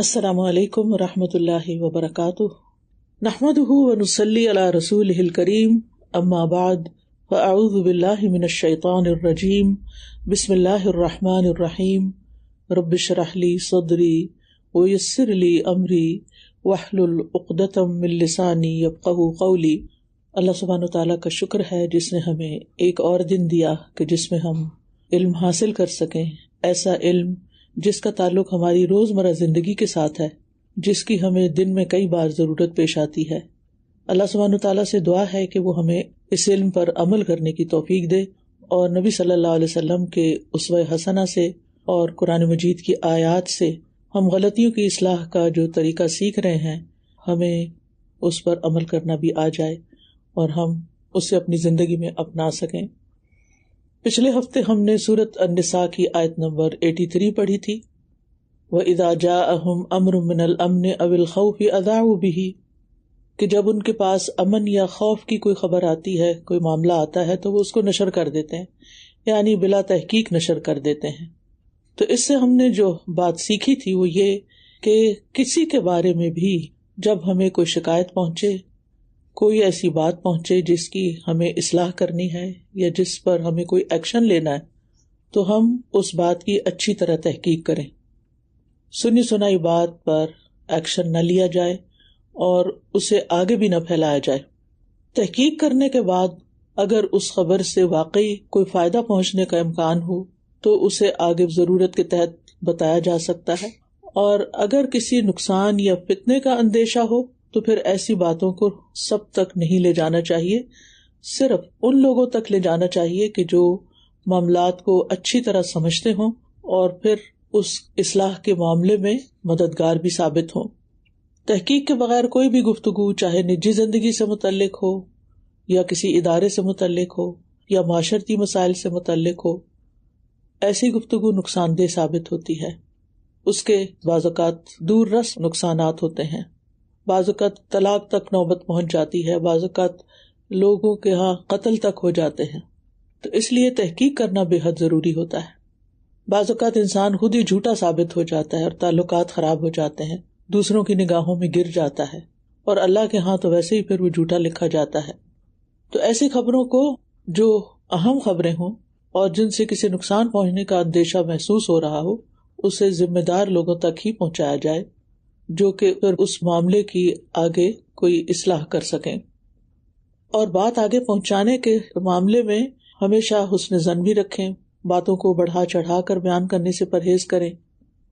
السلام علیکم ورحمۃ اللہ وبرکاتہ، نحمدہ ونصلی علی رسولہ الکریم، اما بعد فاعوذ باللہ من الشیطان الرجیم، بسم اللہ الرحمن الرحیم، رب اشرح لی صدری ویسر لی امری واحلل عقدۃ من لسانی یفقہوا قولی۔ اللہ سبحانہ وتعالیٰ کا شکر ہے جس نے ہمیں ایک اور دن دیا کہ جس میں ہم علم حاصل کر سکیں، ایسا علم جس کا تعلق ہماری روزمرہ زندگی کے ساتھ ہے، جس کی ہمیں دن میں کئی بار ضرورت پیش آتی ہے۔ اللہ سبحانہ وتعالیٰ سے دعا ہے کہ وہ ہمیں اس علم پر عمل کرنے کی توفیق دے، اور نبی صلی اللہ علیہ وسلم کے اسوہ حسنہ سے اور قرآن مجید کی آیات سے ہم غلطیوں کی اصلاح کا جو طریقہ سیکھ رہے ہیں، ہمیں اس پر عمل کرنا بھی آ جائے اور ہم اسے اپنی زندگی میں اپنا سکیں۔ پچھلے ہفتے ہم نے سورۃ النساء کی آیت نمبر 83 پڑھی تھی، وَإِذَا جَاءَهُمْ أَمْرٌ مِّنَ الْأَمْنِ أَوِ الْخَوْفِ أَذَاعُوا بِهِ، کہ جب ان کے پاس امن یا خوف کی کوئی خبر آتی ہے، کوئی معاملہ آتا ہے تو وہ اس کو نشر کر دیتے ہیں، یعنی بلا تحقیق نشر کر دیتے ہیں۔ تو اس سے ہم نے جو بات سیکھی تھی وہ یہ کہ کسی کے بارے میں بھی جب ہمیں کوئی شکایت پہنچے، کوئی ایسی بات پہنچے جس کی ہمیں اصلاح کرنی ہے یا جس پر ہمیں کوئی ایکشن لینا ہے، تو ہم اس بات کی اچھی طرح تحقیق کریں، سنی سنائی بات پر ایکشن نہ لیا جائے اور اسے آگے بھی نہ پھیلایا جائے۔ تحقیق کرنے کے بعد اگر اس خبر سے واقعی کوئی فائدہ پہنچنے کا امکان ہو تو اسے آگے ضرورت کے تحت بتایا جا سکتا ہے، اور اگر کسی نقصان یا فتنے کا اندیشہ ہو تو پھر ایسی باتوں کو سب تک نہیں لے جانا چاہیے، صرف ان لوگوں تک لے جانا چاہیے کہ جو معاملات کو اچھی طرح سمجھتے ہوں اور پھر اس اصلاح کے معاملے میں مددگار بھی ثابت ہوں۔ تحقیق کے بغیر کوئی بھی گفتگو، چاہے نجی زندگی سے متعلق ہو یا کسی ادارے سے متعلق ہو یا معاشرتی مسائل سے متعلق ہو، ایسی گفتگو نقصان دہ ثابت ہوتی ہے۔ اس کے بعض اوقات دور رس نقصانات ہوتے ہیں، بعض اوقات طلاق تک نوبت پہنچ جاتی ہے، بعض اوقات لوگوں کے ہاں قتل تک ہو جاتے ہیں، تو اس لیے تحقیق کرنا بے حد ضروری ہوتا ہے۔ بعض اوقات انسان خود ہی جھوٹا ثابت ہو جاتا ہے اور تعلقات خراب ہو جاتے ہیں، دوسروں کی نگاہوں میں گر جاتا ہے، اور اللہ کے ہاں تو ویسے ہی پھر وہ جھوٹا لکھا جاتا ہے۔ تو ایسی خبروں کو جو اہم خبریں ہوں اور جن سے کسی نقصان پہنچنے کا اندیشہ محسوس ہو رہا ہو، اسے ذمہ دار لوگوں تک ہی پہنچایا جائے جو کہ پھر اس معاملے کی آگے کوئی اصلاح کر سکیں۔ اور بات آگے پہنچانے کے معاملے میں ہمیشہ حسن ظن بھی رکھیں، باتوں کو بڑھا چڑھا کر بیان کرنے سے پرہیز کریں،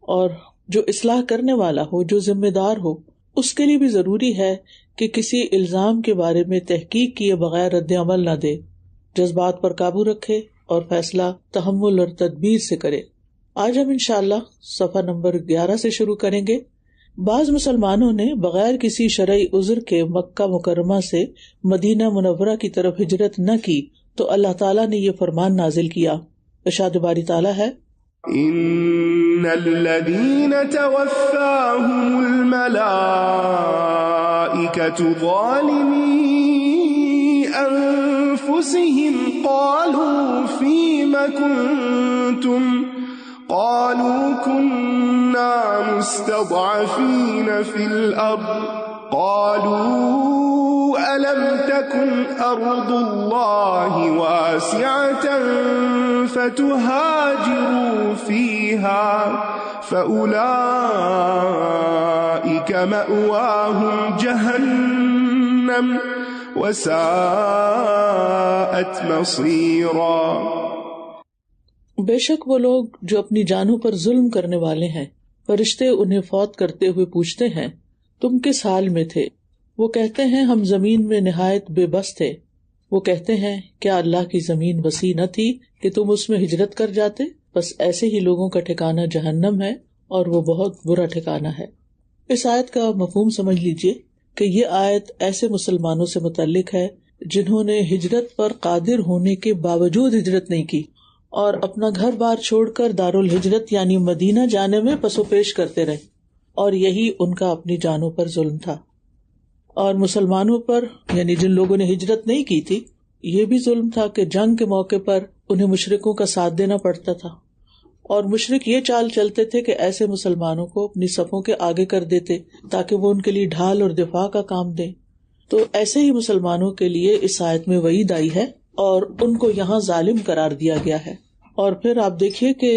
اور جو اصلاح کرنے والا ہو، جو ذمہ دار ہو، اس کے لیے بھی ضروری ہے کہ کسی الزام کے بارے میں تحقیق کیے بغیر رد عمل نہ دے، جذبات پر قابو رکھے اور فیصلہ تحمل اور تدبیر سے کرے۔ آج ہم انشاءاللہ صفحہ نمبر 11 سے شروع کریں گے۔ بعض مسلمانوں نے بغیر کسی شرعی عذر کے مکہ مکرمہ سے مدینہ منورہ کی طرف ہجرت نہ کی تو اللہ تعالیٰ نے یہ فرمان نازل کیا۔ ارشاد باری تعالیٰ ہے، ان الذين توفاهم الملائكة ظالمي انفسهم قالوا فيم كنتم قالوا كنا مستضعفين في الأرض قالوا ألم تكن أرض الله واسعة فتهاجروا فيها فأولئك مأواهم جهنم وساءت مصيرا۔ بے شک وہ لوگ جو اپنی جانوں پر ظلم کرنے والے ہیں، فرشتے انہیں فوت کرتے ہوئے پوچھتے ہیں تم کس حال میں تھے؟ وہ کہتے ہیں ہم زمین میں نہایت بے بس تھے۔ وہ کہتے ہیں کیا اللہ کی زمین وسیع نہ تھی کہ تم اس میں ہجرت کر جاتے؟ بس ایسے ہی لوگوں کا ٹھکانہ جہنم ہے اور وہ بہت برا ٹھکانہ ہے۔ اس آیت کا مفہوم سمجھ لیجئے کہ یہ آیت ایسے مسلمانوں سے متعلق ہے جنہوں نے ہجرت پر قادر ہونے کے باوجود ہجرت نہیں کی اور اپنا گھر بار چھوڑ کر دارالہجرت یعنی مدینہ جانے میں پسو پیش کرتے رہے، اور یہی ان کا اپنی جانوں پر ظلم تھا۔ اور مسلمانوں پر یعنی جن لوگوں نے ہجرت نہیں کی تھی یہ بھی ظلم تھا کہ جنگ کے موقع پر انہیں مشرکوں کا ساتھ دینا پڑتا تھا، اور مشرک یہ چال چلتے تھے کہ ایسے مسلمانوں کو اپنی صفوں کے آگے کر دیتے تاکہ وہ ان کے لیے ڈھال اور دفاع کا کام دیں. تو ایسے ہی مسلمانوں کے لیے اس آیت میں وعید آئی ہے اور ان کو یہاں ظالم قرار دیا گیا ہے. اور پھر آپ دیکھیے کہ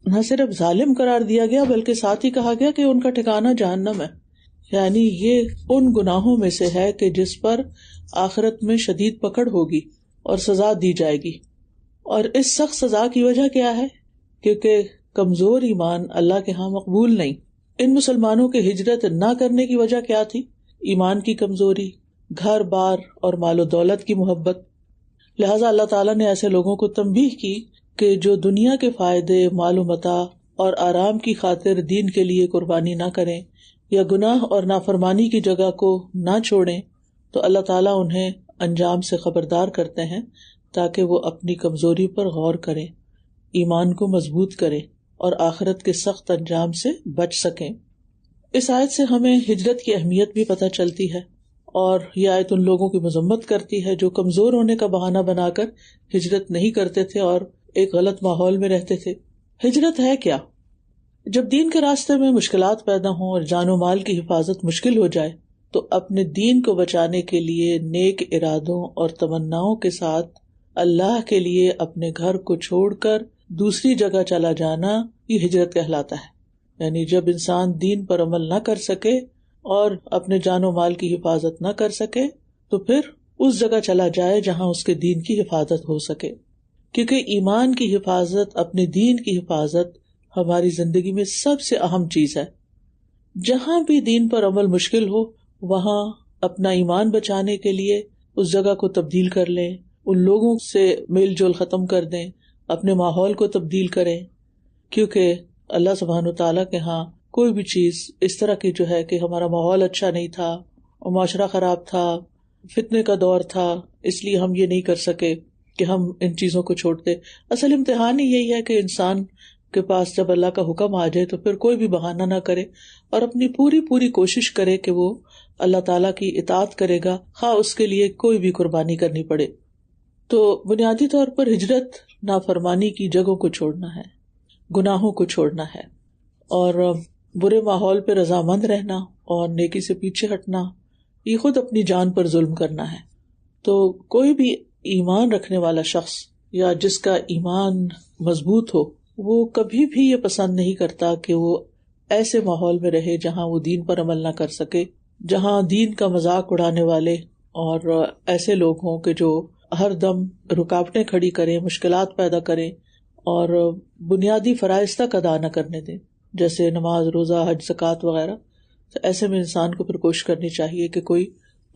نہ صرف ظالم قرار دیا گیا بلکہ ساتھ ہی کہا گیا کہ ان کا ٹھکانہ جہنم ہے. یعنی یہ ان گناہوں میں سے ہے کہ جس پر آخرت میں شدید پکڑ ہوگی اور سزا دی جائے گی. اور اس سخت سزا کی وجہ کیا ہے؟ کیونکہ کمزور ایمان اللہ کے ہاں مقبول نہیں. ان مسلمانوں کے ہجرت نہ کرنے کی وجہ کیا تھی؟ ایمان کی کمزوری، گھر بار اور مال و دولت کی محبت. لہٰذا اللہ تعالیٰ نے ایسے لوگوں کو تنبیہ کی کہ جو دنیا کے فائدے، مال و متاع اور آرام کی خاطر دین کے لیے قربانی نہ کریں یا گناہ اور نافرمانی کی جگہ کو نہ چھوڑیں تو اللہ تعالیٰ انہیں انجام سے خبردار کرتے ہیں تاکہ وہ اپنی کمزوری پر غور کریں، ایمان کو مضبوط کریں اور آخرت کے سخت انجام سے بچ سکیں. اس آیت سے ہمیں ہجرت کی اہمیت بھی پتہ چلتی ہے اور یہ آیت ان لوگوں کی مذمت کرتی ہے جو کمزور ہونے کا بہانہ بنا کر ہجرت نہیں کرتے تھے اور ایک غلط ماحول میں رہتے تھے. ہجرت ہے کیا؟ جب دین کے راستے میں مشکلات پیدا ہوں اور جان و مال کی حفاظت مشکل ہو جائے تو اپنے دین کو بچانے کے لیے نیک ارادوں اور تمناؤں کے ساتھ اللہ کے لیے اپنے گھر کو چھوڑ کر دوسری جگہ چلا جانا یہ ہجرت کہلاتا ہے. یعنی جب انسان دین پر عمل نہ کر سکے اور اپنے جان و مال کی حفاظت نہ کر سکے تو پھر اس جگہ چلا جائے جہاں اس کے دین کی حفاظت ہو سکے. کیونکہ ایمان کی حفاظت، اپنے دین کی حفاظت ہماری زندگی میں سب سے اہم چیز ہے. جہاں بھی دین پر عمل مشکل ہو وہاں اپنا ایمان بچانے کے لیے اس جگہ کو تبدیل کر لیں، ان لوگوں سے میل جول ختم کر دیں، اپنے ماحول کو تبدیل کریں. کیونکہ اللہ سبحانہ وتعالیٰ کے ہاں کوئی بھی چیز اس طرح کی جو ہے کہ ہمارا ماحول اچھا نہیں تھا اور معاشرہ خراب تھا، فتنے کا دور تھا، اس لیے ہم یہ نہیں کر سکے کہ ہم ان چیزوں کو چھوڑتے. اصل امتحان ہی یہی ہے کہ انسان کے پاس جب اللہ کا حکم آ جائے تو پھر کوئی بھی بہانہ نہ کرے اور اپنی پوری کوشش کرے کہ وہ اللہ تعالیٰ کی اطاعت کرے گا، خواہ اس کے لیے کوئی بھی قربانی کرنی پڑے. تو بنیادی طور پر ہجرت نافرمانی کی جگہوں کو چھوڑنا ہے، گناہوں کو چھوڑنا ہے اور برے ماحول پہ رضامند رہنا اور نیکی سے پیچھے ہٹنا، یہ خود اپنی جان پر ظلم کرنا ہے. تو کوئی بھی ایمان رکھنے والا شخص یا جس کا ایمان مضبوط ہو وہ کبھی بھی یہ پسند نہیں کرتا کہ وہ ایسے ماحول میں رہے جہاں وہ دین پر عمل نہ کر سکے، جہاں دین کا مذاق اڑانے والے اور ایسے لوگ ہوں کہ جو ہر دم رکاوٹیں کھڑی کریں، مشکلات پیدا کریں اور بنیادی فرائض تک ادا نہ کرنے دیں جیسے نماز، روزہ، حج، زکوٰۃ وغیرہ. تو ایسے میں انسان کو پھر کوشش کرنی چاہیے کہ کوئی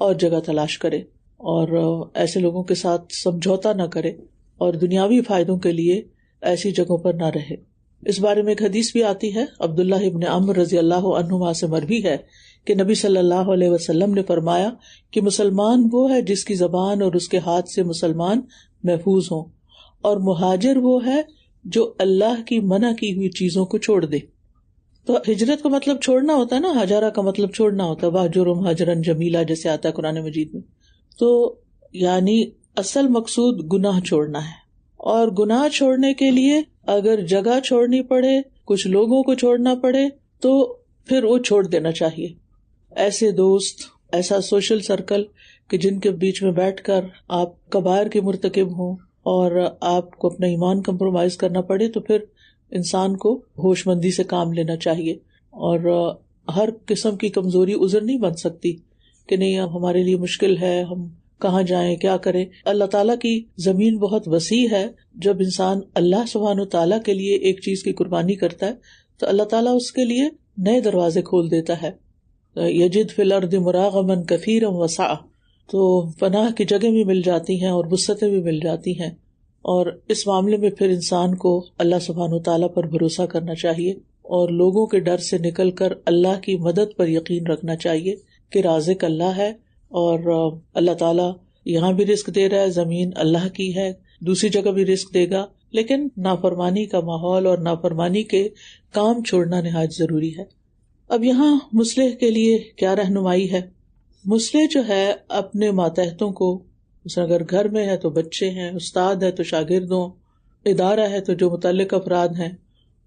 اور جگہ تلاش کرے اور ایسے لوگوں کے ساتھ سمجھوتا نہ کرے اور دنیاوی فائدوں کے لیے ایسی جگہوں پر نہ رہے. اس بارے میں ایک حدیث بھی آتی ہے، عبداللہ ابن عمر رضی اللہ عنہما سے مروی ہے کہ نبی صلی اللہ علیہ وسلم نے فرمایا کہ مسلمان وہ ہے جس کی زبان اور اس کے ہاتھ سے مسلمان محفوظ ہوں، اور مہاجر وہ ہے جو اللہ کی منع کی ہوئی چیزوں کو چھوڑ دے. تو ہجرت کا مطلب چھوڑنا ہوتا ہے نا، ہجرہ کا مطلب چھوڑنا ہوتا ہے، وَاهْجُرْهُمْ هَجْرًا جَمِيلًا جیسے آتا ہے قرآن مجید میں. تو یعنی اصل مقصود گناہ چھوڑنا ہے، اور گناہ چھوڑنے کے لیے اگر جگہ چھوڑنی پڑے، کچھ لوگوں کو چھوڑنا پڑے تو پھر وہ چھوڑ دینا چاہیے. ایسے دوست، ایسا سوشل سرکل کہ جن کے بیچ میں بیٹھ کر آپ کبائر کے مرتکب ہوں اور آپ کو اپنا ایمان کمپرومائز کرنا پڑے تو پھر انسان کو ہوش مندی سے کام لینا چاہیے. اور ہر قسم کی کمزوری عذر نہیں بن سکتی کہ نہیں اب ہمارے لیے مشکل ہے، ہم کہاں جائیں، کیا کریں. اللہ تعالیٰ کی زمین بہت وسیع ہے. جب انسان اللہ سبحانہ و تعالیٰ کے لیے ایک چیز کی قربانی کرتا ہے تو اللہ تعالیٰ اس کے لیے نئے دروازے کھول دیتا ہے. یجد فی الارض مراغما کثیرا وسعا، تو پناہ کی جگہ بھی مل جاتی ہیں اور وسعتیں بھی مل جاتی ہیں. اور اس معاملے میں پھر انسان کو اللہ سبحانہ و تعالیٰ پر بھروسہ کرنا چاہیے اور لوگوں کے ڈر سے نکل کر اللہ کی مدد پر یقین رکھنا چاہیے کہ رازق اللہ ہے اور اللہ تعالیٰ یہاں بھی رزق دے رہا ہے، زمین اللہ کی ہے، دوسری جگہ بھی رزق دے گا. لیکن نافرمانی کا ماحول اور نافرمانی کے کام چھوڑنا نہایت ضروری ہے. اب یہاں مصلح کے لیے کیا رہنمائی ہے؟ مصلح جو ہے اپنے ماتحتوں کو، اگر گھر میں ہے تو بچے ہیں، استاد ہے تو شاگردوں، ادارہ ہے تو جو متعلق افراد ہیں،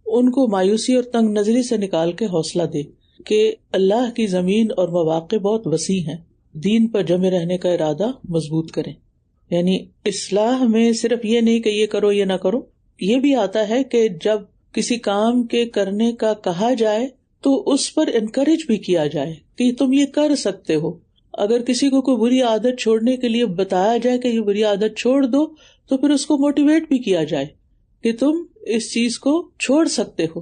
ان کو مایوسی اور تنگ نظری سے نکال کے حوصلہ دے کہ اللہ کی زمین اور مواقع بہت وسیع ہیں، دین پر جمے رہنے کا ارادہ مضبوط کریں. یعنی اصلاح میں صرف یہ نہیں کہ یہ کرو یہ نہ کرو، یہ بھی آتا ہے کہ جب کسی کام کے کرنے کا کہا جائے تو اس پر انکریج بھی کیا جائے کہ تم یہ کر سکتے ہو. اگر کسی کو کوئی بری عادت چھوڑنے کے لیے بتایا جائے کہ یہ بری عادت چھوڑ دو تو پھر اس کو موٹیویٹ بھی کیا جائے کہ تم اس چیز کو چھوڑ سکتے ہو.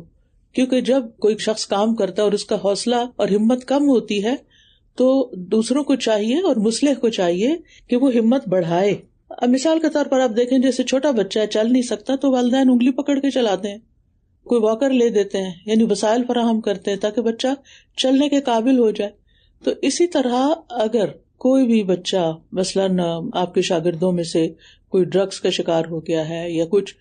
کیونکہ جب کوئی شخص کام کرتا ہے اور اس کا حوصلہ اور ہمت کم ہوتی ہے تو دوسروں کو چاہیے اور مصلح کو چاہیے کہ وہ ہمت بڑھائے. اب مثال کے طور پر آپ دیکھیں جیسے چھوٹا بچہ ہے چل نہیں سکتا تو والدین انگلی پکڑ کے چلاتے ہیں، کوئی واکر لے دیتے ہیں، یعنی وسائل فراہم کرتے ہیں تاکہ بچہ چلنے کے قابل ہو جائے. تو اسی طرح اگر کوئی بھی بچہ مثلاً آپ کے شاگردوں میں سے کوئی ڈرگس کا شکار ہو گیا ہے یا کچھ،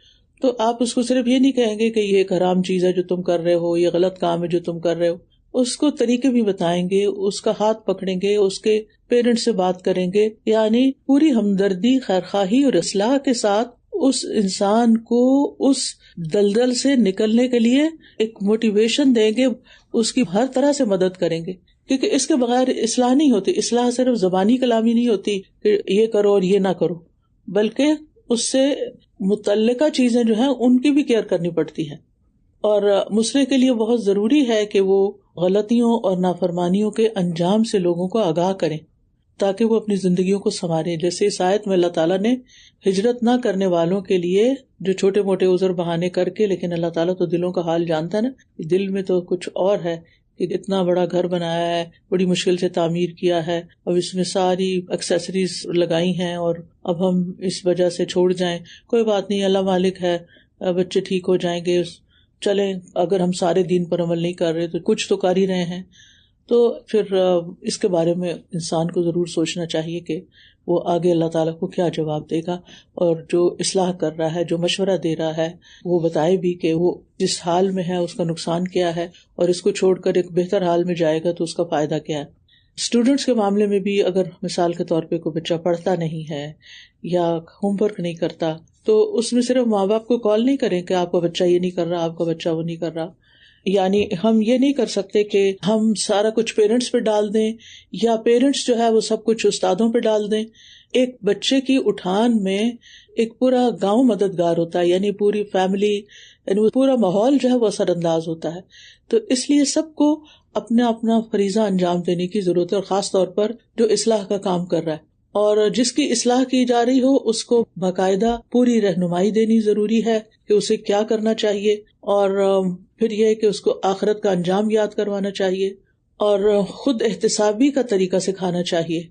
تو آپ اس کو صرف یہ نہیں کہیں گے کہ یہ ایک حرام چیز ہے جو تم کر رہے ہو، یہ غلط کام ہے جو تم کر رہے ہو. اس کو طریقے بھی بتائیں گے، اس کا ہاتھ پکڑیں گے، اس کے پیرنٹ سے بات کریں گے، یعنی پوری ہمدردی، خیرخواہی اور اصلاح کے ساتھ اس انسان کو اس دلدل سے نکلنے کے لیے ایک موٹیویشن دیں گے، اس کی ہر طرح سے مدد کریں گے. کیونکہ اس کے بغیر اصلاح نہیں ہوتی. اصلاح صرف زبانی کلامی نہیں ہوتی کہ یہ کرو اور یہ نہ کرو، بلکہ اس سے متعلقہ چیزیں جو ہیں ان کی بھی کیئر کرنی پڑتی ہیں. اور مصلح کے لیے بہت ضروری ہے کہ وہ غلطیوں اور نافرمانیوں کے انجام سے لوگوں کو آگاہ کریں تاکہ وہ اپنی زندگیوں کو سنواریں. جیسے اس آیت میں اللہ تعالیٰ نے ہجرت نہ کرنے والوں کے لیے جو چھوٹے موٹے عذر بہانے کر کے، لیکن اللہ تعالیٰ تو دلوں کا حال جانتا ہے نا، دل میں تو کچھ اور ہے کہ اتنا بڑا گھر بنایا ہے، بڑی مشکل سے تعمیر کیا ہے، اب اس میں ساری ایکسیسریز لگائی ہیں اور اب ہم اس وجہ سے چھوڑ جائیں. کوئی بات نہیں، اللہ مالک ہے، بچے ٹھیک ہو جائیں گے، چلیں اگر ہم سارے دین پر عمل نہیں کر رہے تو کچھ تو کر ہی رہے ہیں. تو پھر اس کے بارے میں انسان کو ضرور سوچنا چاہیے کہ وہ آگے اللہ تعالیٰ کو کیا جواب دے گا، اور جو اصلاح کر رہا ہے، جو مشورہ دے رہا ہے، وہ بتائے بھی کہ وہ جس حال میں ہے اس کا نقصان کیا ہے، اور اس کو چھوڑ کر ایک بہتر حال میں جائے گا تو اس کا فائدہ کیا ہے. اسٹوڈینٹس کے معاملے میں بھی اگر مثال کے طور پہ کوئی بچہ پڑھتا نہیں ہے یا ہوم ورک نہیں کرتا تو اس میں صرف ماں باپ کو کال نہیں کریں کہ آپ کا بچہ یہ نہیں کر رہا، آپ کا بچہ وہ نہیں کر رہا. یعنی ہم یہ نہیں کر سکتے کہ ہم سارا کچھ پیرنٹس پہ ڈال دیں یا پیرنٹس جو ہے وہ سب کچھ استادوں پہ ڈال دیں. ایک بچے کی اٹھان میں ایک پورا گاؤں مددگار ہوتا ہے، یعنی پوری فیملی، یعنی پورا ماحول جو ہے وہ اثر انداز ہوتا ہے. تو اس لیے سب کو اپنا اپنا فریضہ انجام دینے کی ضرورت ہے، اور خاص طور پر جو اصلاح کا کام کر رہا ہے اور جس کی اصلاح کی جا رہی ہو اس کو باقاعدہ پوری رہنمائی دینی ضروری ہے کہ اسے کیا کرنا چاہیے، اور پھر یہ کہ اس کو آخرت کا انجام یاد کروانا چاہیے، اور خود احتسابی کا طریقہ سکھانا چاہیے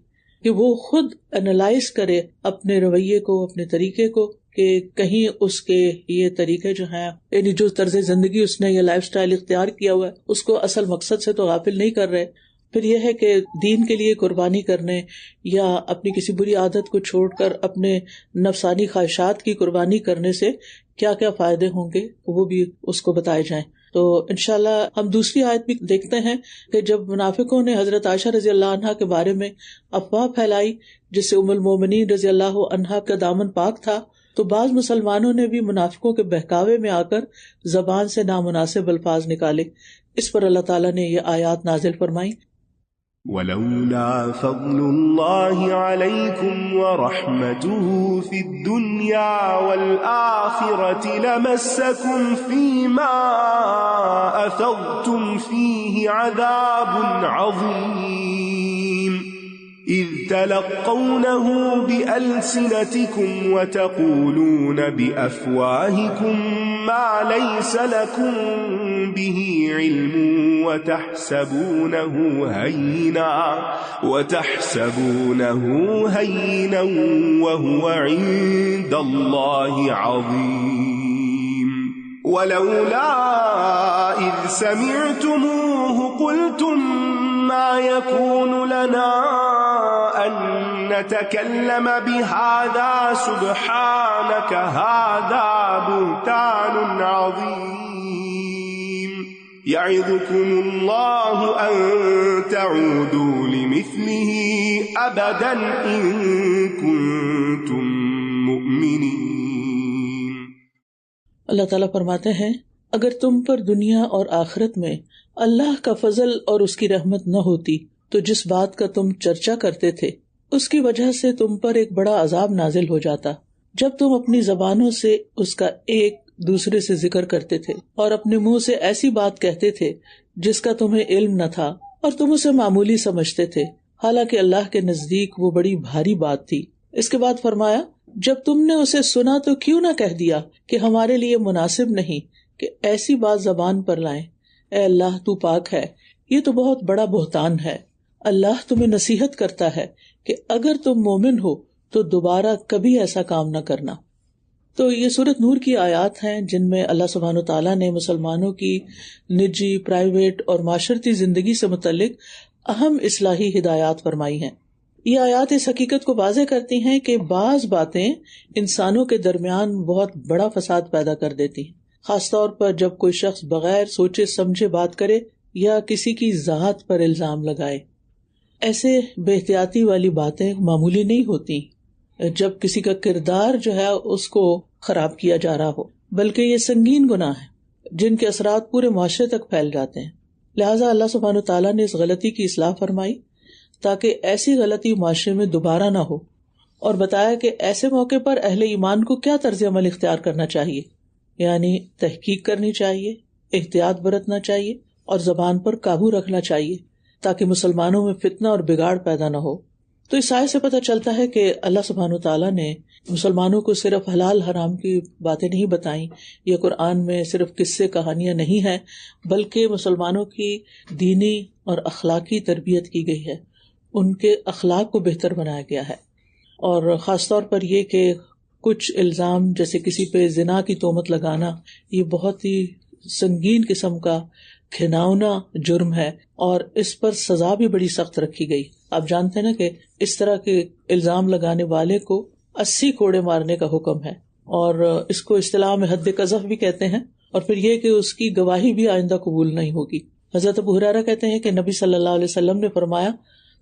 کہ وہ خود انالائز کرے اپنے رویے کو، اپنے طریقے کو، کہ کہیں اس کے یہ طریقے جو ہیں، یعنی جو طرز زندگی اس نے یہ لائف سٹائل اختیار کیا ہوا ہے اس کو اصل مقصد سے تو غافل نہیں کر رہے. پھر یہ ہے کہ دین کے لیے قربانی کرنے یا اپنی کسی بری عادت کو چھوڑ کر اپنے نفسانی خواہشات کی قربانی کرنے سے کیا کیا فائدے ہوں گے وہ بھی اس کو بتائے جائیں. تو انشاءاللہ ہم دوسری آیت بھی دیکھتے ہیں کہ جب منافقوں نے حضرت عائشہ رضی اللہ عنہا کے بارے میں افواہ پھیلائی جس سے ام المومنین رضی اللہ عنہا کا دامن پاک تھا، تو بعض مسلمانوں نے بھی منافقوں کے بہکاوے میں آ کر زبان سے نامناسب الفاظ نکالے. اس پر اللہ تعالیٰ نے یہ آیات نازل فرمائی. وَلَوْلَا فَضْلُ اللَّهِ عَلَيْكُمْ وَرَحْمَتُهُ فِي الدُّنْيَا وَالْآخِرَةِ لَمَسَّكُمْ فِيمَا أَفَضْتُمْ فِيهِ عَذَابٌ عَظِيمٌ إِذْ تَلَقَّوْنَهُ بِأَلْسِنَتِكُمْ وَتَقُولُونَ بِأَفْوَاهِكُمْ مَا لَيْسَ لَكُمْ بِهِ عِلْمٌ وَتَحْسَبُونَهُ هَيِّنًا وَهُوَ عِندَ اللَّهِ عَظِيمٌ وَلَوْلَا إِذْ سَمِعْتُمُوهُ قُلْتُمْ مَا يَكُونُ لَنَا أَن نَّتَكَلَّمَ بِهَذَا سُبْحَانَكَ هَذَا بُهْتَانٌ عَظِيمٌ يَعِظُكُمُ اللَّهُ أَن تَعُودُوا لِمِثْلِهِ أَبَدًا إِن كُنتُم مُّؤْمِنِينَ. اللہ تعالیٰ فرماتے ہیں اگر تم پر دنیا اور آخرت میں اللہ کا فضل اور اس کی رحمت نہ ہوتی تو جس بات کا تم چرچا کرتے تھے اس کی وجہ سے تم پر ایک بڑا عذاب نازل ہو جاتا، جب تم اپنی زبانوں سے اس کا ایک دوسرے سے ذکر کرتے تھے اور اپنے منہ سے ایسی بات کہتے تھے جس کا تمہیں علم نہ تھا اور تم اسے معمولی سمجھتے تھے، حالانکہ اللہ کے نزدیک وہ بڑی بھاری بات تھی۔ اس کے بعد فرمایا، جب تم نے اسے سنا تو کیوں نہ کہہ دیا کہ ہمارے لیے مناسب نہیں کہ ایسی بات زبان پر لائیں، اے اللہ تو پاک ہے، یہ تو بہت بڑا بہتان ہے۔ اللہ تمہیں نصیحت کرتا ہے کہ اگر تم مومن ہو تو دوبارہ کبھی ایسا کام نہ کرنا۔ تو یہ سورۃ نور کی آیات ہیں جن میں اللہ سبحانہ وتعالیٰ نے مسلمانوں کی نجی، پرائیویٹ اور معاشرتی زندگی سے متعلق اہم اصلاحی ہدایات فرمائی ہیں۔ یہ آیات اس حقیقت کو واضح کرتی ہیں کہ بعض باتیں انسانوں کے درمیان بہت بڑا فساد پیدا کر دیتی ہیں، خاص طور پر جب کوئی شخص بغیر سوچے سمجھے بات کرے یا کسی کی ذات پر الزام لگائے۔ ایسے بے احتیاطی والی باتیں معمولی نہیں ہوتی جب کسی کا کردار جو ہے اس کو خراب کیا جا رہا ہو، بلکہ یہ سنگین گناہ ہیں جن کے اثرات پورے معاشرے تک پھیل جاتے ہیں۔ لہٰذا اللہ سبحانہ وتعالیٰ نے اس غلطی کی اصلاح فرمائی تاکہ ایسی غلطی معاشرے میں دوبارہ نہ ہو، اور بتایا کہ ایسے موقع پر اہل ایمان کو کیا طرز عمل اختیار کرنا چاہیے، یعنی تحقیق کرنی چاہیے، احتیاط برتنا چاہیے اور زبان پر قابو رکھنا چاہیے تاکہ مسلمانوں میں فتنہ اور بگاڑ پیدا نہ ہو۔ تو اس آیت سے پتہ چلتا ہے کہ اللہ سبحانہ وتعالیٰ نے مسلمانوں کو صرف حلال حرام کی باتیں نہیں بتائیں، یہ قرآن میں صرف قصے کہانیاں نہیں ہیں، بلکہ مسلمانوں کی دینی اور اخلاقی تربیت کی گئی ہے، ان کے اخلاق کو بہتر بنایا گیا ہے۔ اور خاص طور پر یہ کہ کچھ الزام جیسے کسی پہ زنا کی تہمت لگانا، یہ بہت ہی سنگین قسم کا گھناؤنا جرم ہے اور اس پر سزا بھی بڑی سخت رکھی گئی۔ آپ جانتے ہیں نا کہ اس طرح کے الزام لگانے والے کو 80 کوڑے مارنے کا حکم ہے، اور اس کو اصطلاح میں حد قذف بھی کہتے ہیں، اور پھر یہ کہ اس کی گواہی بھی آئندہ قبول نہیں ہوگی۔ حضرت ابو ہریرہ کہتے ہیں کہ نبی صلی اللہ علیہ وسلم نے فرمایا،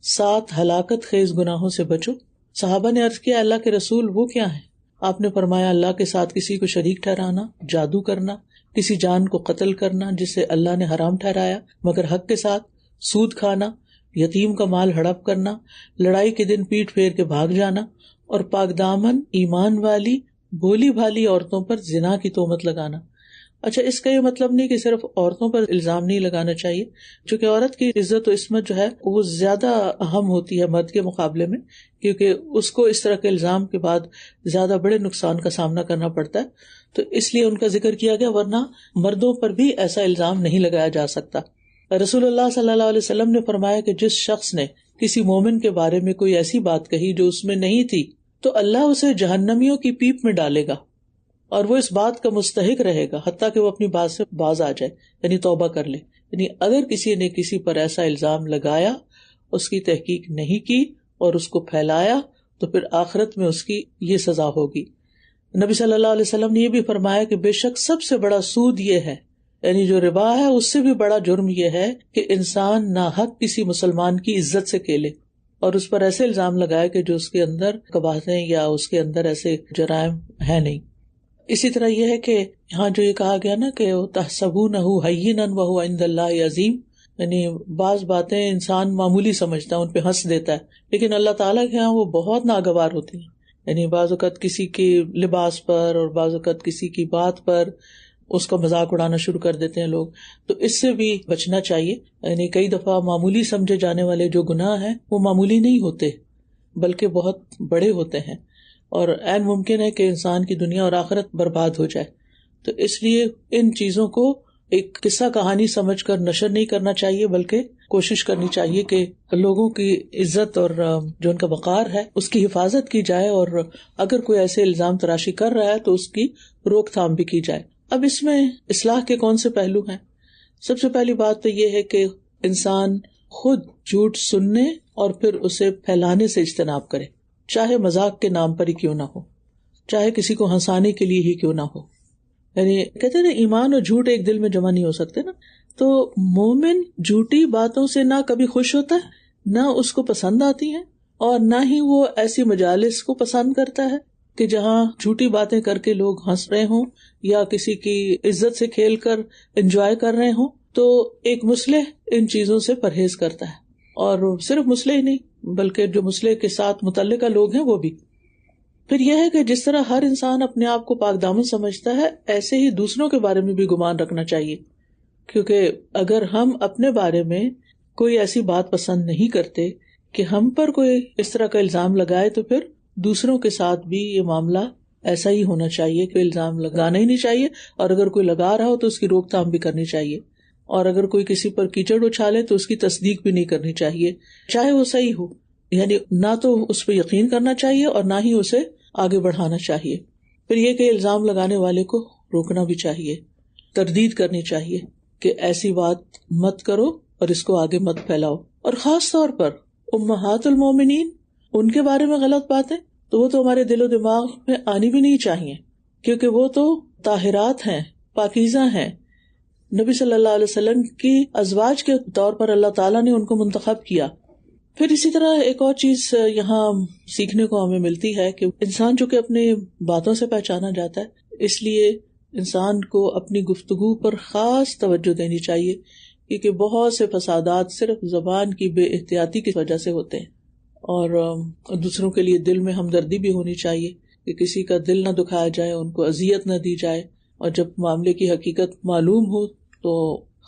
7 ہلاکت خیز گناہوں سے بچو۔ صحابہ نے عرض کیا، اللہ کے رسول وہ کیا ہیں؟ آپ نے فرمایا، اللہ کے ساتھ کسی کو شریک ٹھہرانا، جادو کرنا، کسی جان کو قتل کرنا جسے اللہ نے حرام ٹھہرایا مگر حق کے ساتھ، سود کھانا، یتیم کا مال ہڑپ کرنا، لڑائی کے دن پیٹ پھیر کے بھاگ جانا، اور پاک دامن ایمان والی بھولی بھالی عورتوں پر زنا کی تہمت لگانا۔ اچھا، اس کا یہ مطلب نہیں کہ صرف عورتوں پر الزام نہیں لگانا چاہیے، چونکہ عورت کی عزت و عصمت جو ہے وہ زیادہ اہم ہوتی ہے مرد کے مقابلے میں، کیونکہ اس کو اس طرح کے الزام کے بعد زیادہ بڑے نقصان کا سامنا کرنا پڑتا ہے، تو اس لیے ان کا ذکر کیا گیا، ورنہ مردوں پر بھی ایسا الزام نہیں لگایا جا سکتا۔ رسول اللہ صلی اللہ علیہ وسلم نے فرمایا کہ جس شخص نے کسی مومن کے بارے میں کوئی ایسی بات کہی جو اس میں نہیں تھی تو اللہ اسے جہنمیوں کی پیپ میں ڈالے گا، اور وہ اس بات کا مستحق رہے گا حتیٰ کہ وہ اپنی بات سے باز آ جائے، یعنی توبہ کر لے۔ یعنی اگر کسی نے کسی پر ایسا الزام لگایا، اس کی تحقیق نہیں کی اور اس کو پھیلایا، تو پھر آخرت میں اس کی یہ سزا ہوگی۔ نبی صلی اللہ علیہ وسلم نے یہ بھی فرمایا کہ بے شک سب سے بڑا سود یہ ہے، یعنی جو ربا ہے، اس سے بھی بڑا جرم یہ ہے کہ انسان ناحق کسی مسلمان کی عزت سے کھیلے اور اس پر ایسے الزام لگائے کہ جو اس کے اندر قباحتیں یا اس کے اندر ایسے جرائم ہیں نہیں۔ اسی طرح یہ ہے کہ یہاں جو یہ کہا گیا نا کہ تحسبونہ ہینا وہو عند اللہ عظیم، یعنی بعض باتیں انسان معمولی سمجھتا ہے، ان پہ ہنس دیتا ہے، لیکن اللہ تعالیٰ کے ہاں وہ بہت ناگوار ہوتی ہیں۔ یعنی بعض اوقات کسی کے لباس پر اور بعض اوقات کسی کی بات پر اس کا مذاق اڑانا شروع کر دیتے ہیں لوگ، تو اس سے بھی بچنا چاہیے۔ یعنی کئی دفعہ معمولی سمجھے جانے والے جو گناہ ہیں وہ معمولی نہیں ہوتے بلکہ بہت بڑے ہوتے ہیں، اور عین ممکن ہے کہ انسان کی دنیا اور آخرت برباد ہو جائے۔ تو اس لیے ان چیزوں کو ایک قصہ کہانی سمجھ کر نشر نہیں کرنا چاہیے، بلکہ کوشش کرنی چاہیے کہ لوگوں کی عزت اور جو ان کا وقار ہے اس کی حفاظت کی جائے، اور اگر کوئی ایسے الزام تراشی کر رہا ہے تو اس کی روک تھام بھی کی جائے۔ اب اس میں اصلاح کے کون سے پہلو ہیں؟ سب سے پہلی بات تو یہ ہے کہ انسان خود جھوٹ سننے اور پھر اسے پھیلانے سے اجتناب کرے، چاہے مذاق کے نام پر ہی کیوں نہ ہو، چاہے کسی کو ہنسانے کے لیے ہی کیوں نہ ہو۔ یعنی کہتے ہیں نا، ایمان اور جھوٹ ایک دل میں جمع نہیں ہو سکتے نا، تو مومن جھوٹی باتوں سے نہ کبھی خوش ہوتا ہے، نہ اس کو پسند آتی ہیں، اور نہ ہی وہ ایسی مجالس کو پسند کرتا ہے کہ جہاں جھوٹی باتیں کر کے لوگ ہنس رہے ہوں یا کسی کی عزت سے کھیل کر انجوائے کر رہے ہوں، تو ایک مصلح ان چیزوں سے پرہیز کرتا ہے، اور صرف مصلح ہی نہیں بلکہ جو مصلح کے ساتھ متعلقہ لوگ ہیں وہ بھی۔ پھر یہ ہے کہ جس طرح ہر انسان اپنے آپ کو پاک دامن سمجھتا ہے، ایسے ہی دوسروں کے بارے میں بھی گمان رکھنا چاہیے، کیونکہ اگر ہم اپنے بارے میں کوئی ایسی بات پسند نہیں کرتے کہ ہم پر کوئی اس طرح کا الزام لگائے، تو پھر دوسروں کے ساتھ بھی یہ معاملہ ایسا ہی ہونا چاہیے کہ الزام لگانا ہی نہیں چاہیے، اور اگر کوئی لگا رہا ہو تو اس کی روک تھام بھی کرنی چاہیے، اور اگر کوئی کسی پر کیچڑ اچھالے تو اس کی تصدیق بھی نہیں کرنی چاہیے، چاہے وہ صحیح ہو، یعنی نہ تو اس پہ یقین کرنا چاہیے اور نہ ہی اسے آگے بڑھانا چاہیے۔ پھر یہ کہ الزام لگانے والے کو روکنا بھی چاہیے، تردید کرنی چاہیے کہ ایسی بات مت کرو اور اس کو آگے مت پھیلاؤ۔ اور خاص طور پر امہات المومنین، ان کے بارے میں غلط باتیں تو وہ تو ہمارے دل و دماغ میں آنی بھی نہیں چاہیے، کیونکہ وہ تو طاہرات ہیں، پاکیزہ ہیں، نبی صلی اللہ علیہ وسلم کی ازواج کے طور پر اللہ تعالیٰ نے ان کو منتخب کیا۔ پھر اسی طرح ایک اور چیز یہاں سیکھنے کو ہمیں ملتی ہے کہ انسان جو کہ اپنی باتوں سے پہچانا جاتا ہے، اس لیے انسان کو اپنی گفتگو پر خاص توجہ دینی چاہیے، کیونکہ بہت سے فسادات صرف زبان کی بے احتیاطی کی وجہ سے ہوتے ہیں، اور دوسروں کے لیے دل میں ہمدردی بھی ہونی چاہیے کہ کسی کا دل نہ دکھایا جائے، ان کو اذیت نہ دی جائے، اور جب معاملے کی حقیقت معلوم ہو تو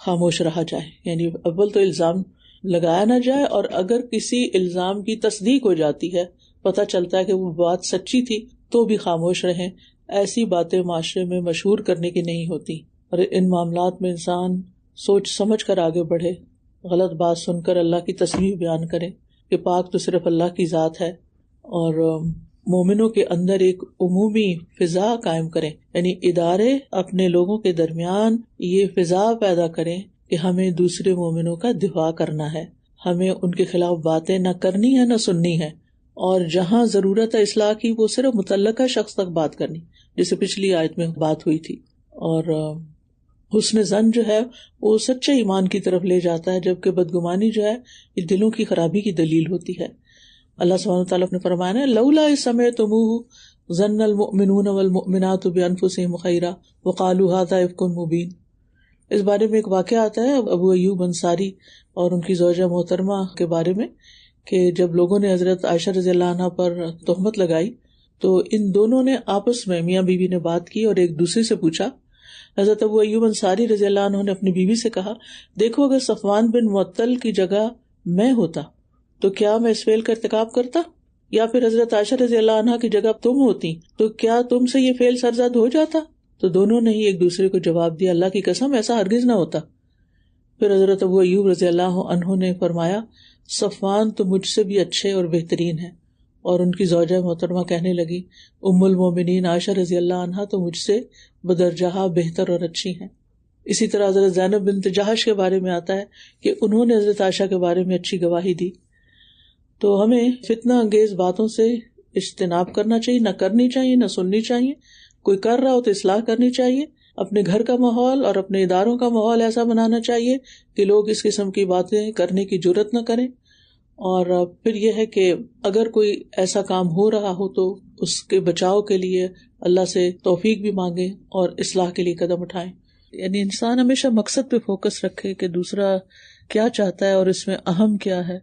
خاموش رہا جائے، یعنی اول تو الزام لگایا نہ جائے، اور اگر کسی الزام کی تصدیق ہو جاتی ہے، پتہ چلتا ہے کہ وہ بات سچی تھی، تو بھی خاموش رہیں۔ ایسی باتیں معاشرے میں مشہور کرنے کی نہیں ہوتی، اور ان معاملات میں انسان سوچ سمجھ کر آگے بڑھے، غلط بات سن کر اللہ کی تسبیح بیان کرے کہ پاک تو صرف اللہ کی ذات ہے، اور مومنوں کے اندر ایک عمومی فضا قائم کریں، یعنی ادارے اپنے لوگوں کے درمیان یہ فضا پیدا کریں کہ ہمیں دوسرے مومنوں کا دفاع کرنا ہے، ہمیں ان کے خلاف باتیں نہ کرنی ہے نہ سننی ہے، اور جہاں ضرورت ہے اصلاح کی وہ صرف متعلقہ شخص تک بات کرنی، جیسے پچھلی آیت میں بات ہوئی تھی۔ اور حسن ظن جو ہے وہ سچے ایمان کی طرف لے جاتا ہے، جبکہ بدگمانی جو ہے یہ دلوں کی خرابی کی دلیل ہوتی ہے۔ اللہ سبحانہ وتعالیٰ نے فرمایا ہے لولا اذ سمعتموہ ظن المؤمنون والمؤمنات بانفسہم خیرا وقالوا ھذا افک مبین۔ اس بارے میں ایک واقعہ آتا ہے ابو ایوب انصاری اور ان کی زوجہ محترمہ کے بارے میں، کہ جب لوگوں نے حضرت عائشہ رضی اللہ عنہ پر تہمت لگائی تو ان دونوں نے آپس میں میاں بیوی نے بات کی اور ایک دوسرے سے پوچھا۔ حضرت ابو ایوب انصاری رضی اللہ عنہ نے اپنی بیوی سے کہا، دیکھو اگر صفوان بن معطل کی جگہ میں ہوتا تو کیا میں اس فعل کا ارتکاب کرتا، یا پھر حضرت عائشہ رضی اللہ عنہ کی جگہ تم ہوتی تو کیا تم سے یہ فعل سرزد ہو جاتا؟ تو دونوں نے ہی ایک دوسرے کو جواب دیا، اللہ کی قسم ایسا ہرگز نہ ہوتا۔ پھر حضرت ابو ایوب رضی اللہ عنہ نے فرمایا، صفوان تو مجھ سے بھی اچھے اور بہترین ہیں، اور ان کی زوجہ محترمہ کہنے لگی، ام المومنین عائشہ رضی اللہ عنہا تو مجھ سے بدرجہ بہتر اور اچھی ہیں۔ اسی طرح حضرت زینب بنت جہش کے بارے میں آتا ہے کہ انہوں نے حضرت عائشہ کے بارے میں اچھی گواہی دی۔ تو ہمیں فتنہ انگیز باتوں سے اجتناب کرنا چاہیے، نہ کرنی چاہیے نہ سننی چاہیے، کوئی کر رہا ہو تو اصلاح کرنی چاہیے، اپنے گھر کا ماحول اور اپنے اداروں کا ماحول ایسا بنانا چاہیے کہ لوگ اس قسم کی باتیں کرنے کی جرات نہ کریں۔ اور پھر یہ ہے کہ اگر کوئی ایسا کام ہو رہا ہو تو اس کے بچاؤ کے لیے اللہ سے توفیق بھی مانگیں اور اصلاح کے لیے قدم اٹھائیں۔ یعنی انسان ہمیشہ مقصد پہ فوکس رکھے کہ دوسرا کیا چاہتا ہے اور اس میں اہم کیا ہے۔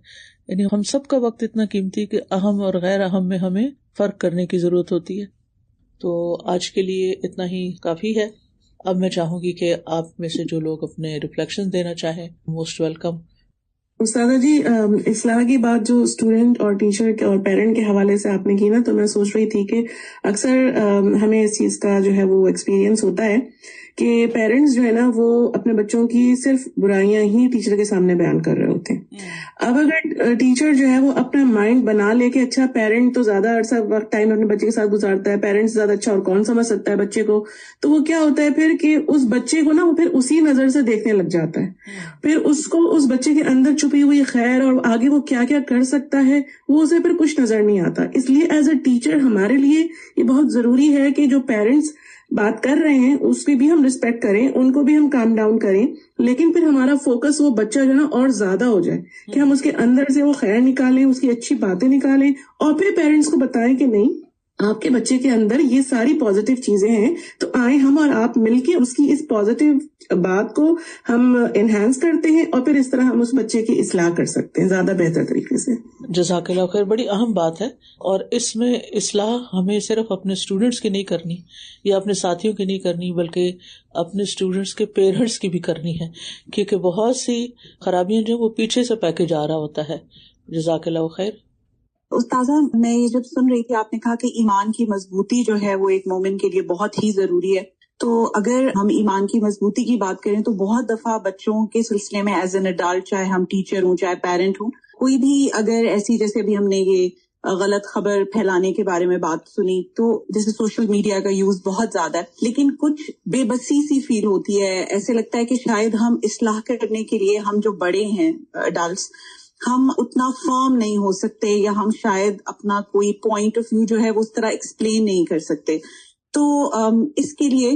یعنی ہم سب کا وقت اتنا قیمتی کہ اہم اور غیر اہم میں ہمیں فرق کرنے کی ضرورت ہوتی ہے۔ تو آج کے لیے اتنا ہی کافی ہے۔ اب میں چاہوں گی کہ آپ میں سے جو لوگ اپنے ریفلیکشن دینا چاہیں، موسٹ ویلکم۔ استاذہ جی، اصلاح کی بات جو اسٹوڈنٹ اور ٹیچر اور پیرنٹ کے حوالے سے آپ نے کی نا، تو میں سوچ رہی تھی کہ اکثر ہمیں اس چیز کا جو ہے وہ ایکسپیرینس ہوتا ہے کہ پیرنٹس جو ہے نا وہ اپنے بچوں کی صرف برائیاں ہی ٹیچر کے سامنے بیان کر رہے ہوتے ہیں۔ اب اگر ٹیچر جو ہے وہ اپنا مائنڈ بنا لے کہ اچھا پیرنٹ تو زیادہ عرصہ وقت ٹائم اپنے بچے کے ساتھ گزارتا ہے، پیرنٹ زیادہ اچھا اور کون سمجھ سکتا ہے بچے کو، تو وہ کیا ہوتا ہے پھر کہ اس بچے کو نا وہ پھر اسی نظر سے دیکھنے لگ جاتا ہے، پھر اس کو اس بچے کے اندر چھپی ہوئی خیر اور آگے وہ کیا کیا کر سکتا ہے وہ اسے پھر کچھ نظر نہیں آتا۔ اس لیے ایز اے ٹیچر ہمارے لیے یہ بہت ضروری ہے کہ جو پیرنٹس بات کر رہے ہیں اس کی بھی ہم رسپیکٹ کریں، ان کو بھی ہم کام ڈاؤن کریں، لیکن پھر ہمارا فوکس وہ بچہ جو ہے نا اور زیادہ ہو جائے کہ ہم اس کے اندر سے وہ خیر نکالیں، اس کی اچھی باتیں نکالیں، اور پھر پیرنٹس کو بتائیں کہ نہیں آپ کے بچے کے اندر یہ ساری پازیٹیو چیزیں ہیں، تو آئیں ہم اور آپ مل کے اس کی اس پازیٹیو بات کو ہم انہینس کرتے ہیں، اور پھر اس طرح ہم اس بچے کی اصلاح کر سکتے ہیں زیادہ بہتر طریقے سے. جزاک اللہ خیر. بڑی اہم بات ہے، اور اس میں اصلاح ہمیں صرف اپنے اسٹوڈینٹس کی نہیں کرنی یا اپنے ساتھیوں کی نہیں کرنی، بلکہ اپنے اسٹوڈینٹس کے پیرنٹس کی بھی کرنی ہے، کیونکہ بہت سی خرابیاں جو وہ پیچھے سے پیکج آ رہا ہوتا ہے. جزاک اللہ خیر. استاذہ، میں یہ جب سن رہی تھی، آپ نے کہا کہ ایمان کی مضبوطی جو ہے وہ ایک مومن کے لیے بہت ہی ضروری ہے. تو اگر ہم ایمان کی مضبوطی کی بات کریں تو بہت دفعہ بچوں کے سلسلے میں ایز این ایڈلٹ، چاہے ہم ٹیچر ہوں چاہے پیرنٹ ہوں، کوئی بھی اگر ایسی، جیسے بھی ہم نے یہ غلط خبر پھیلانے کے بارے میں بات سنی، تو جیسے سوشل میڈیا کا یوز بہت زیادہ ہے، لیکن کچھ بے بسی سی فیل ہوتی ہے. ایسے لگتا ہے کہ شاید ہم اصلاح کرنے کے لیے، ہم جو بڑے ہیں ایڈلٹس، ہم اتنا فرم نہیں ہو سکتے، یا ہم شاید اپنا کوئی پوائنٹ آف ویو جو ہے وہ اس طرح ایکسپلین نہیں کر سکتے. تو اس کے لیے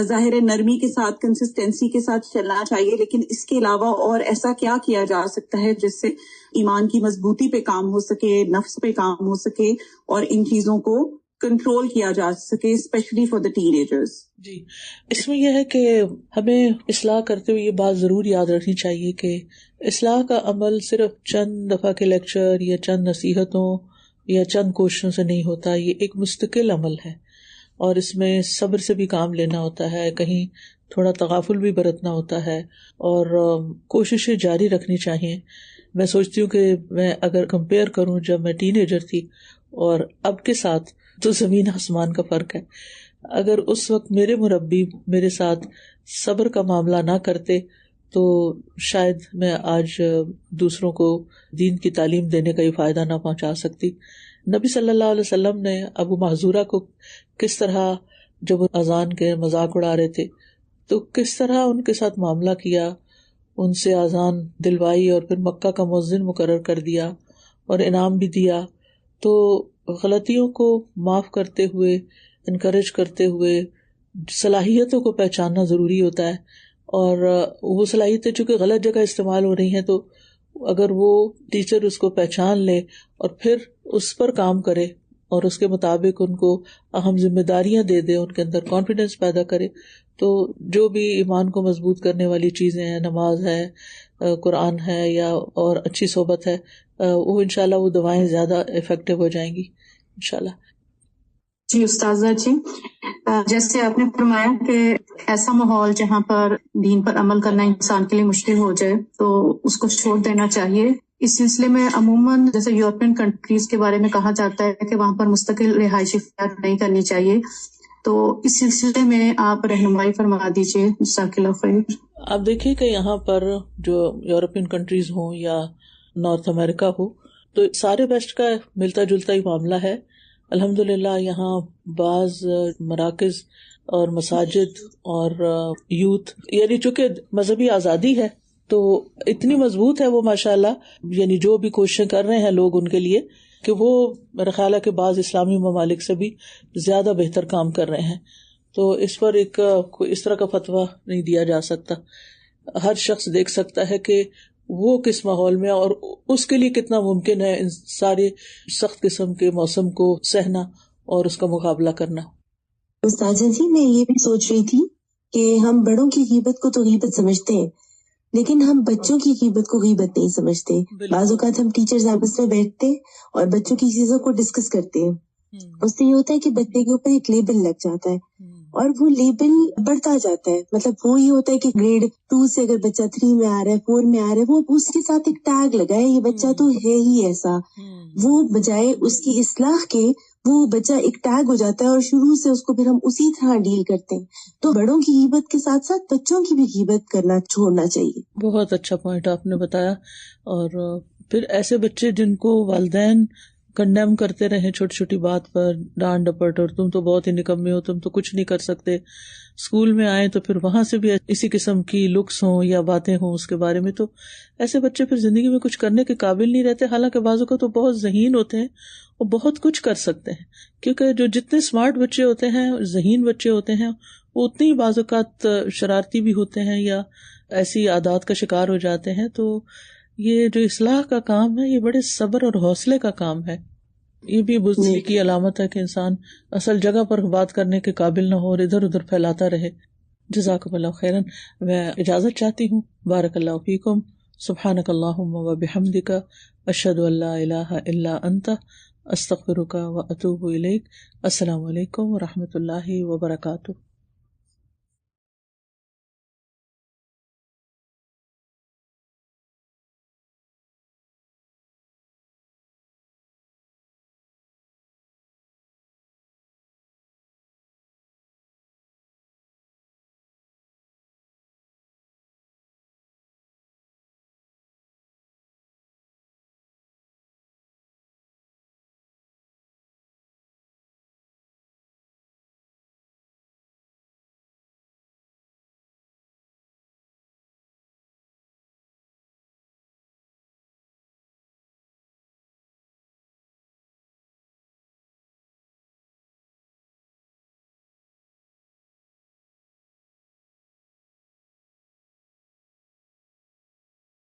ظاہر نرمی کے ساتھ، کنسسٹینسی کے ساتھ چلنا چاہیے، لیکن اس کے علاوہ اور ایسا کیا کیا جا سکتا ہے جس سے ایمان کی مضبوطی پہ کام ہو سکے، نفس پہ کام ہو سکے، اور ان چیزوں کو کنٹرول کیا جا سکے، especially for the teenagers? جی، اس میں یہ ہے کہ ہمیں اصلاح کرتے ہوئے یہ بات ضرور یاد رکھنی چاہیے کہ اصلاح کا عمل صرف چند دفعہ کے لیکچر یا چند نصیحتوں یا چند کوششوں سے نہیں ہوتا. یہ ایک مستقل عمل ہے، اور اس میں صبر سے بھی کام لینا ہوتا ہے، کہیں تھوڑا تغافل بھی برتنا ہوتا ہے، اور کوششیں جاری رکھنی چاہیے. میں سوچتی ہوں کہ میں اگر کمپیئر کروں جب میں ٹین ایجر تھی اور اب کے ساتھ، تو زمین آسمان کا فرق ہے. اگر اس وقت میرے مربی میرے ساتھ صبر کا معاملہ نہ کرتے تو شاید میں آج دوسروں کو دین کی تعلیم دینے کا یہ فائدہ نہ پہنچا سکتی. نبی صلی اللہ علیہ وسلم نے ابو محذورہ کو کس طرح، جب اذان کے مذاق اڑا رہے تھے تو کس طرح ان کے ساتھ معاملہ کیا، ان سے اذان دلوائی اور پھر مکہ کا مؤذن مقرر کر دیا اور انعام بھی دیا. تو غلطیوں کو معاف کرتے ہوئے، انکریج کرتے ہوئے، صلاحیتوں کو پہچاننا ضروری ہوتا ہے. اور وہ صلاحیتیں چونکہ غلط جگہ استعمال ہو رہی ہیں، تو اگر وہ ٹیچر اس کو پہچان لے اور پھر اس پر کام کرے اور اس کے مطابق ان کو اہم ذمہ داریاں دے دے، ان کے اندر کانفیڈنس پیدا کرے، تو جو بھی ایمان کو مضبوط کرنے والی چیزیں ہیں، نماز ہے، قرآن ہے، یا اور اچھی صحبت ہے، وہ انشاءاللہ وہ دوائیں زیادہ افیکٹو ہو جائیں گی انشاءاللہ. جی استاذہ جی، جیسے آپ نے فرمایا کہ ایسا ماحول جہاں پر دین پر عمل کرنا انسان کے لیے مشکل ہو جائے تو اس کو چھوڑ دینا چاہیے. اس سلسلے میں عموماً جیسے یورپین کنٹریز کے بارے میں کہا جاتا ہے کہ وہاں پر مستقل رہائشی اختیار نہیں کرنی چاہیے، تو اس سلسلے میں آپ رہنمائی فرما دیجیے. جزاک اللہ خیر. آپ دیکھیے کہ یہاں پر جو یورپین کنٹریز ہوں یا نارتھ امریکہ ہو، تو سارے ویسٹ کا ملتا جلتا ہی معاملہ ہے. الحمدللہ یہاں بعض مراکز اور مساجد اور یوتھ، یعنی چونکہ مذہبی آزادی ہے تو اتنی مضبوط ہے وہ ماشاءاللہ، یعنی جو بھی کوششیں کر رہے ہیں لوگ ان کے لیے، کہ وہ میرا خیال ہے کہ بعض اسلامی ممالک سے بھی زیادہ بہتر کام کر رہے ہیں. تو اس پر ایک کوئی اس طرح کا فتویٰ نہیں دیا جا سکتا. ہر شخص دیکھ سکتا ہے کہ وہ کس ماحول میں، اور اس کے لیے کتنا ممکن ہے ان سارے سخت قسم کے موسم کو سہنا اور اس کا مقابلہ کرنا. استاذہ جی، میں یہ بھی سوچ رہی تھی کہ ہم بڑوں کی غیبت کو تو غیبت سمجھتے ہیں، لیکن ہم بچوں کی غیبت کو غیبت نہیں سمجھتے. بعض اوقات ہم ٹیچرز آپس میں بیٹھتے اور بچوں کی چیزوں کو ڈسکس کرتے ہیں. اس سے یہ ہوتا ہے کہ بچے کے اوپر ایک لیبل لگ جاتا ہے، اور وہ لیبل بڑھتا جاتا ہے. مطلب وہ یہ ہوتا ہے کہ گریڈ 2 سے اگر بچہ 3 میں آ رہا ہے، 4 میں آ رہا ہے، وہ اس کے ساتھ ایک ٹیگ لگا ہے، یہ بچہ تو ہے ہی ایسا. وہ بجائے اس کی اصلاح کے، وہ بچہ ایک ٹیگ ہو جاتا ہے اور شروع سے اس کو پھر ہم اسی طرح ڈیل کرتے ہیں. تو بڑوں کی غیبت کے ساتھ ساتھ بچوں کی بھی غیبت کرنا چھوڑنا چاہیے. بہت اچھا پوائنٹ آپ نے بتایا. اور پھر ایسے بچے جن کو والدین کنڈیم کرتے رہے چھوٹی چھوٹی بات پر، ڈانٹ ڈپٹ، اور تم تو بہت ہی نکمے ہو، تم تو کچھ نہیں کر سکتے، اسکول میں آئے تو پھر وہاں سے بھی اسی قسم کی لکس ہوں یا باتیں ہوں اس کے بارے میں، تو ایسے بچے پھر زندگی میں کچھ کرنے کے قابل نہیں رہتے. حالانکہ بعضوں کو تو بہت ذہین ہوتے ہیں اور بہت کچھ کر سکتے ہیں، کیونکہ جو جتنے اسمارٹ بچے ہوتے ہیں، ذہین بچے ہوتے ہیں، وہ اتنے ہی بعض اوقات شرارتی بھی ہوتے ہیں یا ایسی عادات کا شکار ہو جاتے ہیں. تو یہ جو اصلاح کا کام ہے، یہ بڑے صبر اور حوصلے کا کام ہے. یہ بھی بزدلی کی علامت ہے کہ انسان اصل جگہ پر بات کرنے کے قابل نہ ہو اور ادھر ادھر پھیلاتا رہے. جزاکم اللہ خیرن. میں اجازت چاہتی ہوں. بارک اللہ فیکم. سبحانک اللہم و بحمدک اشہد ان لا الہ الا انت استغفرک و اتوب الیک. السلام علیکم و رحمۃ اللہ وبرکاتہ.